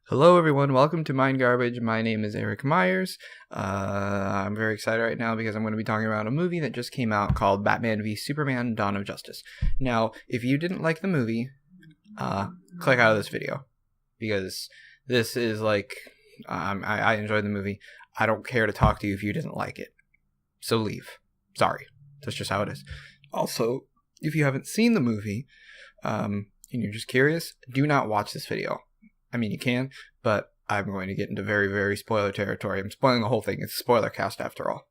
Hello, everyone. Welcome to Mind Garbage. My name is Eric Myers. I'm very excited right now because I'm going to be talking about a movie that just came out called Batman v Superman: Dawn of Justice. Now, if you didn't like the movie, click out of this video because this is like I enjoyed the movie. I don't care to talk to you if you didn't like it, so leave. Sorry, that's just how it is. Also, if you haven't seen the movie and you're just curious, do not watch this video. I mean, you can, but I'm going to get into very, very spoiler territory. I'm spoiling the whole thing. It's a spoiler cast after all.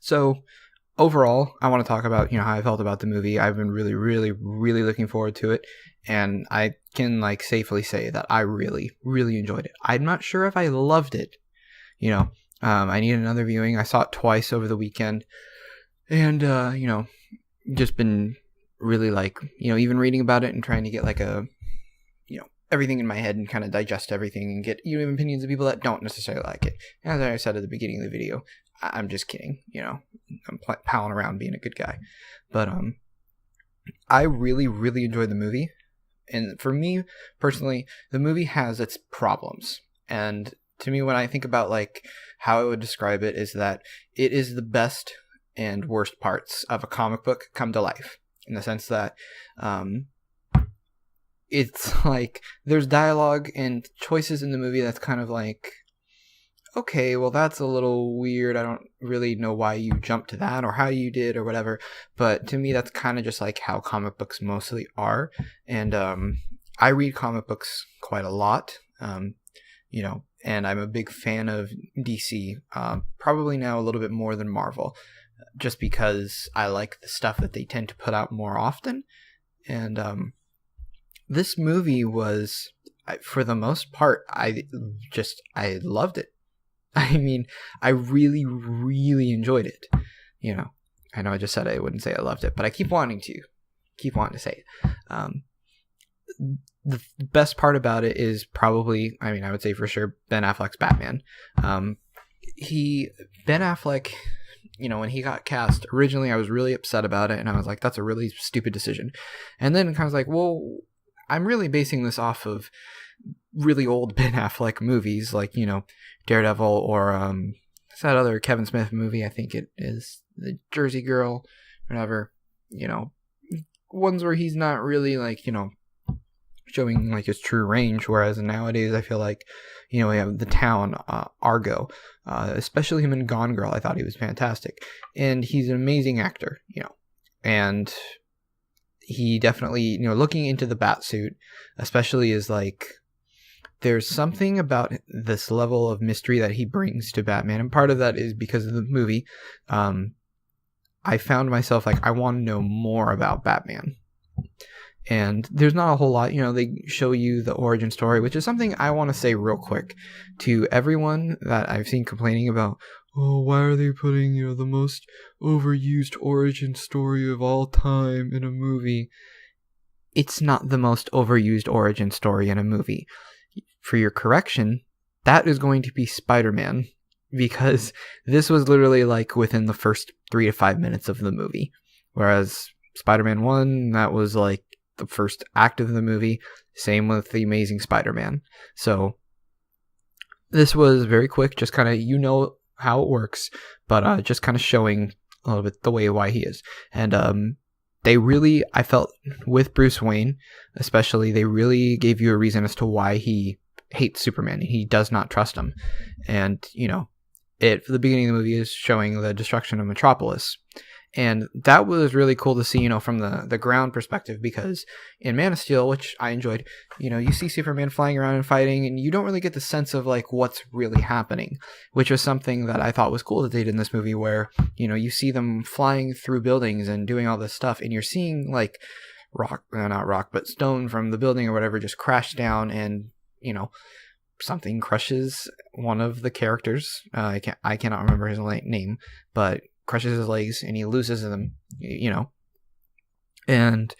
So, overall, I want to talk about, how I felt about the movie. I've been really, really, really looking forward to it. And I can, safely say that I really, really enjoyed it. I'm not sure if I loved it. I need another viewing. I saw it twice over the weekend. And, just been really, even reading about it and trying to get, everything in my head and kind of digest everything and get opinions of people that don't necessarily like it. As I said at the beginning of the video, I'm just kidding. I'm palling around being a good guy. But I really, really enjoyed the movie. And for me, personally, the movie has its problems. And to me, when I think about how I would describe it, is that it is the best and worst parts of a comic book come to life. In the sense that it's there's dialogue and choices in the movie that's kind of okay, well, that's a little weird. I don't really know why you jumped to that or how you did or whatever. But to me, that's kind of just how comic books mostly are. And I read comic books quite a lot, and I'm a big fan of DC, probably now a little bit more than Marvel, just because I like the stuff that they tend to put out more often. And this movie was, for the most part, I loved it. I mean, I really, really enjoyed it. I know I just said I wouldn't say I loved it, but I keep wanting to say it. The best part about it is probably, I would say for sure, Ben Affleck's Batman. Ben Affleck, when he got cast, originally I was really upset about it, and I was like, that's a really stupid decision. And then kind of well, I'm really basing this off of really old Ben Affleck movies, Daredevil, or it's that other Kevin Smith movie, I think it is, The Jersey Girl, whatever, ones where he's not really, showing, his true range, whereas nowadays I feel we have The Town, Argo, especially him in Gone Girl. I thought he was fantastic, and he's an amazing actor, and he definitely, looking into the Batsuit, especially, is there's something about this level of mystery that he brings to Batman, and part of that is because of the movie. I found myself I want to know more about Batman, and there's not a whole lot. They show you the origin story, which is something I want to say real quick to everyone that I've seen complaining about. Oh, why are they putting, the most overused origin story of all time in a movie? It's not the most overused origin story in a movie. For your correction, that is going to be Spider-Man, because this was literally within the first 3 to 5 minutes of the movie. Whereas Spider-Man 1, that was the first act of the movie. Same with The Amazing Spider-Man. So this was very quick, just kind of, how it works, but just kind of showing a little bit the way why he is. And they really, I felt, with Bruce Wayne especially, they really gave you a reason as to why he hates Superman. He does not trust him. And the beginning of the movie is showing the destruction of Metropolis. And that was really cool to see, from the ground perspective, because in Man of Steel, which I enjoyed, you see Superman flying around and fighting, and you don't really get the sense of what's really happening, which was something that I thought was cool that they did in this movie, where, you see them flying through buildings and doing all this stuff, and you're seeing not rock, but stone from the building or whatever just crash down, and, something crushes one of the characters. I cannot remember his name, but crushes his legs and he loses them, and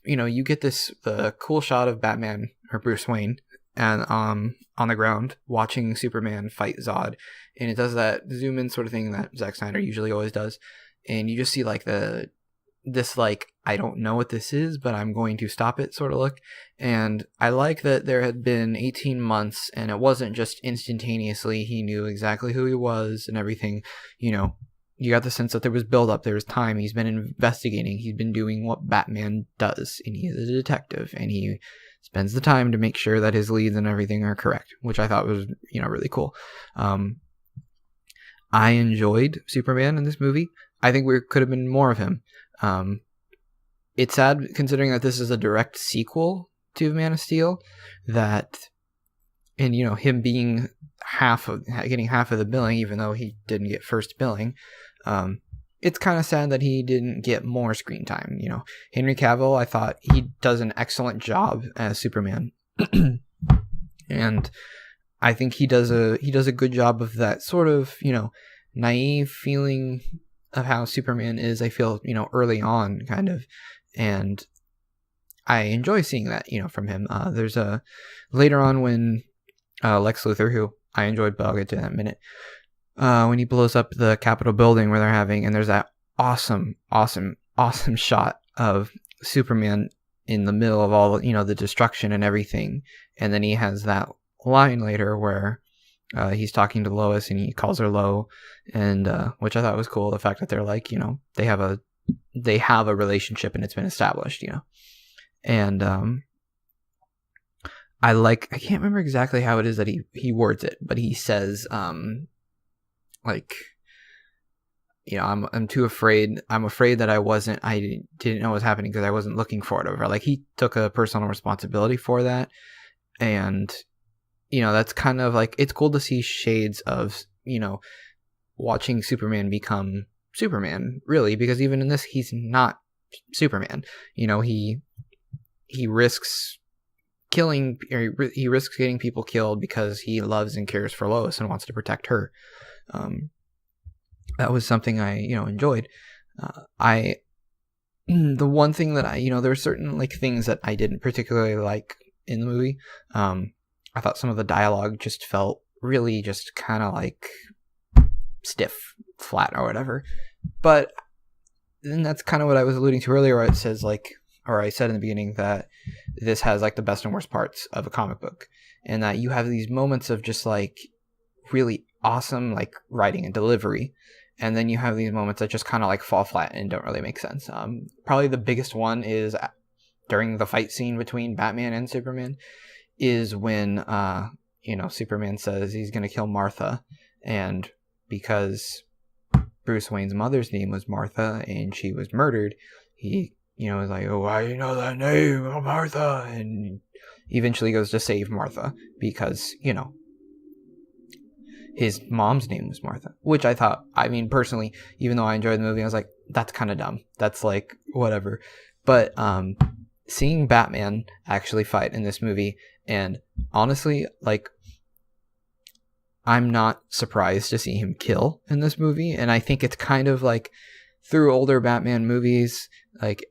you get the cool shot of Batman, or Bruce Wayne, and on the ground watching Superman fight Zod, and it does that zoom in sort of thing that Zack Snyder usually always does, and you just see the this like, I don't know what this is, but I'm going to stop it sort of look. And I like that there had been 18 months and it wasn't just instantaneously he knew exactly who he was and everything. You know, you got the sense that there was build up, there was time. He's been investigating, he's been doing what Batman does, and he is a detective, and he spends the time to make sure that his leads and everything are correct, which I thought was, you know, really cool. I enjoyed Superman in this movie. I think there could have been more of him. It's sad considering that this is a direct sequel to Man of Steel, that, and you know, him being getting half of the billing, even though he didn't get first billing. It's kind of sad that he didn't get more screen time. You know, Henry Cavill, I thought he does an excellent job as Superman, and I think he does a good job of that sort of, you know, naive feeling of how Superman is. I feel, you know, early on kind of, and I enjoy seeing that, you know, from him. There's a later on when Lex Luthor, who I enjoyed, but I'll get to that in a minute. When he blows up the Capitol building where they're having, and there's that awesome shot of Superman in the middle of all, you know, the destruction and everything, and then he has that line later where he's talking to Lois and he calls her Lo, and which I thought was cool. The fact that they're like, you know, they have a relationship and it's been established, you know, and I can't remember exactly how it is that he words it, but he says like, you know, I'm too afraid. I'm afraid that I didn't know what was happening because I wasn't looking for it. Or like, he took a personal responsibility for that. And, you know, that's kind of like, it's cool to see shades of, you know, watching Superman become Superman, really, because even in this, he's not Superman. You know, he risks killing, or he risks getting people killed because he loves and cares for Lois and wants to protect her. That was something I, you know, enjoyed. The one thing that I, you know, there were certain like things that I didn't particularly like in the movie. I thought some of the dialogue just felt really just kind of like stiff, flat, or whatever. But then that's kind of what I was alluding to earlier, where it says like, or I said in the beginning that this has like the best and worst parts of a comic book, and that you have these moments of just like really awesome like writing and delivery, and then you have these moments that just kind of like fall flat and don't really make sense. Probably the biggest one is during the fight scene between Batman and Superman, is when you know, Superman says he's gonna kill Martha, and because Bruce Wayne's mother's name was Martha and she was murdered, he, you know, is like, oh, why do you know that name, Martha? And eventually goes to save Martha because, you know, his mom's name was Martha, which I thought, I mean, personally, even though I enjoyed the movie, I was like, that's kind of dumb. That's like, whatever. But seeing Batman actually fight in this movie, and honestly, like, I'm not surprised to see him kill in this movie. And I think it's kind of like, through older Batman movies, like,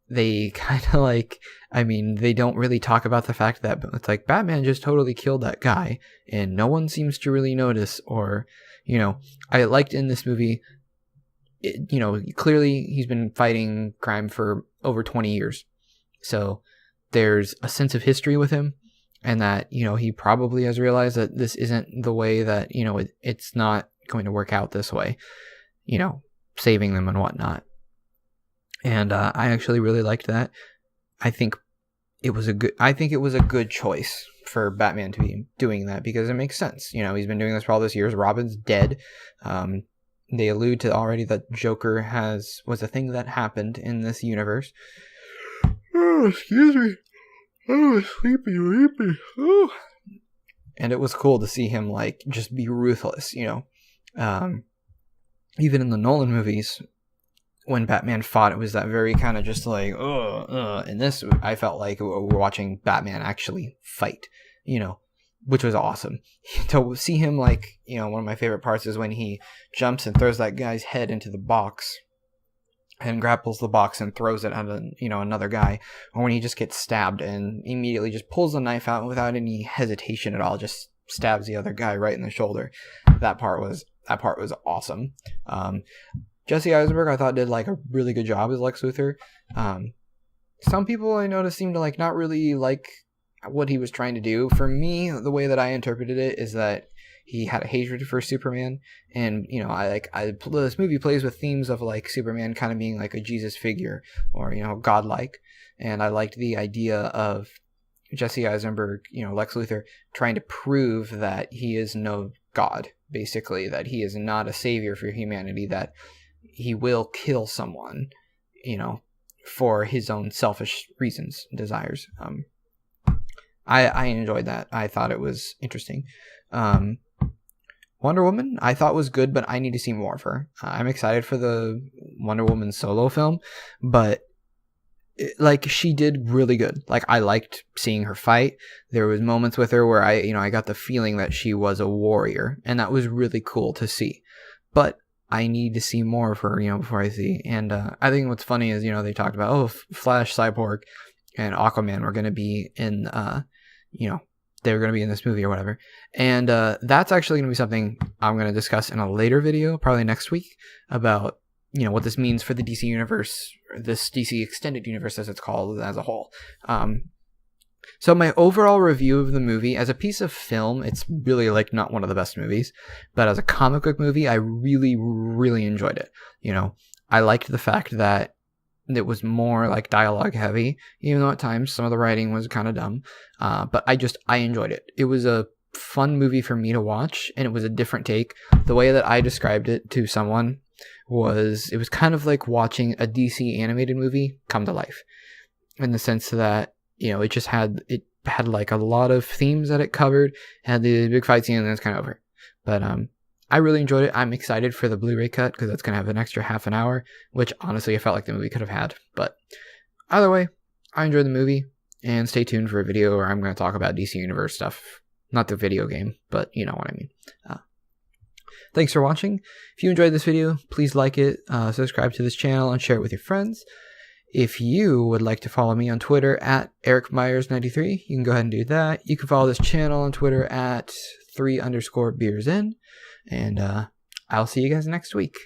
they kind of like, I mean, they don't really talk about the fact that it's like Batman just totally killed that guy and no one seems to really notice. Or, you know, I liked in this movie, you know, clearly he's been fighting crime for over 20 years. So there's a sense of history with him, and that, you know, he probably has realized that this isn't the way that, you know, it's not going to work out this way, you know, saving them and whatnot. And I actually really liked that. I think it was a good choice for Batman to be doing that, because it makes sense. You know, he's been doing this for all these years. Robin's dead. They allude to already that Joker was a thing that happened in this universe. Oh, excuse me. Oh, sleepy. Oh. And it was cool to see him like just be ruthless, you know. Even in the Nolan movies, when Batman fought, it was that very kind of just like, in this, I felt like we were watching Batman actually fight, you know, which was awesome. To see him, like, you know, one of my favorite parts is when he jumps and throws that guy's head into the box and grapples the box and throws it at another guy, or when he just gets stabbed and immediately just pulls the knife out without any hesitation at all, just stabs the other guy right in the shoulder. That part was awesome. Jesse Eisenberg, I thought, did like a really good job as Lex Luthor. Some people I noticed seemed to like not really like what he was trying to do. For me, the way that I interpreted it is that he had a hatred for Superman, and you know, this movie plays with themes of like Superman kind of being like a Jesus figure, or you know, godlike, and I liked the idea of Jesse Eisenberg, you know, Lex Luthor, trying to prove that he is no god, basically, that he is not a savior for humanity, that he will kill someone, you know, for his own selfish reasons, desires. I enjoyed that. I thought it was interesting. Wonder Woman, I thought was good, but I need to see more of her. I'm excited for the Wonder Woman solo film, but like she did really good. Like I liked seeing her fight. There was moments with her where I got the feeling that she was a warrior, and that was really cool to see. But I need to see more of her, you know, before I see. And I think what's funny is, you know, they talked about Flash, Cyborg, and Aquaman were going to be in, you know, they were going to be in this movie or whatever. And that's actually going to be something I'm going to discuss in a later video, probably next week, about, you know, what this means for the DC universe, or this DC extended universe as it's called as a whole. So my overall review of the movie, as a piece of film, it's really like not one of the best movies, but as a comic book movie, I really, really enjoyed it. You know, I liked the fact that it was more like dialogue heavy, even though at times some of the writing was kind of dumb. But I enjoyed it. It was a fun movie for me to watch, and it was a different take. The way that I described it to someone was, it was kind of like watching a DC animated movie come to life, in the sense that, you know, it had like a lot of themes that it covered, had the big fight scene, and then it's kind of over. But I really enjoyed it. I'm excited for the Blu-ray cut, because that's going to have an extra half an hour, which honestly I felt like the movie could have had. But either way, I enjoyed the movie, and stay tuned for a video where I'm going to talk about DC Universe stuff. Not the video game, but you know what I mean. Thanks for watching. If you enjoyed this video, please like it, subscribe to this channel, and share it with your friends. If you would like to follow me on Twitter at EricMyers93, you can go ahead and do that. You can follow this channel on Twitter at 3_beersin. And I'll see you guys next week.